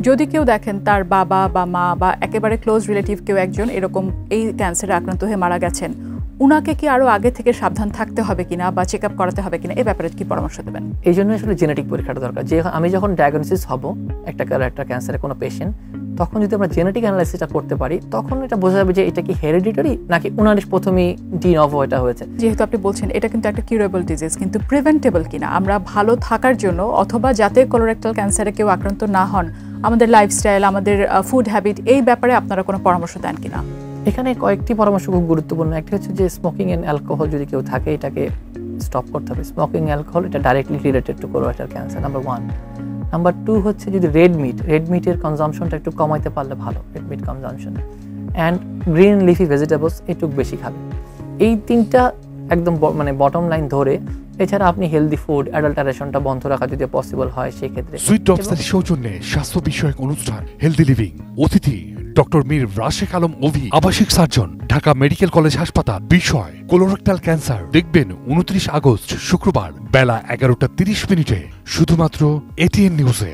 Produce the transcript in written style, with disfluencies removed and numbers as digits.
যদি কেউ দেখেন তার বাবা বা মা বা একেবারে ক্লোজ রিলেটিভ কেউ একজন এরকম এই ক্যান্সারে আক্রান্ত হয়ে মারা গেছেন, উনাকে কি আরও আগে থেকে সাবধান থাকতে হবে কিনা বা চেক আপ করাতে হবে কিনা, এ ব্যাপারে কি পরামর্শ দেবেন? এই জন্য আসলে জেনেটিক পরীক্ষাটা দরকার। যে আমি যখন ডায়াগনোসিস হব একটা ক্যান্সারের কোনো পেশেন্ট, তখন যদি আমরা জেনেটিক অ্যানালাইসিসটা করতে পারি, তখন এটা বোঝা যাবে যে এটা কি হেরিডিটারি নাকি উনার প্রথমেই ডি নভো এটা হয়েছে। যেহেতু আপনি বলছেন এটা কিন্তু একটা কিউরেবল ডিজিজ, কিন্তু প্রিভেন্টেবল কিনা, আমরা ভালো থাকার জন্য অথবা যাতে কোলোরেক্টাল ক্যান্সারে কেউ আক্রান্ত না হন, আমাদের লাইফস্টাইল, আমাদের ফুড হ্যাবিট, এই ব্যাপারে আপনারা কোনো পরামর্শ দেন কিনা? এখানে কয়েকটি পরামর্শ খুব গুরুত্বপূর্ণ। একটা হচ্ছে যে স্মোকিং অ্যান্ড অ্যালকোহল যদি কেউ থাকে, এটাকে স্টপ করতে হবে। স্মোকিং অ্যালকোহল এটা directly related to colorectal cancer, number 1। Number 2 হচ্ছে যদি রেড মিটের কনজামশনটা একটু কমাইতে পারলে ভালো, red meat consumption, and green leafy vegetables একটু বেশি খাবে। এই তিনটা একদম মানে বটম লাইন ধরে, এছাড়া আপনি হেলদি ফুড, অ্যাডাল্টারেশনটা বন্ধ রাখা যদি পসিবল হয় সেই ক্ষেত্রে। সুইট ড্রপসের সৌজন্যে স্বাস্থ্য বিষয়ক অনুষ্ঠান হেলদি লিভিং, অতিথি ডক্টর মীর রাশেক আলম ওভি, আবাসিক সার্জন, ঢাকা মেডিকেল কলেজ হাসপাতাল। বিষয় কোলোরেক্টাল ক্যান্সার। দেখবেন 29 আগস্ট শুক্রবার বেলা 11টা 30 মিনিটে শুধুমাত্র এটিএন নিউজে।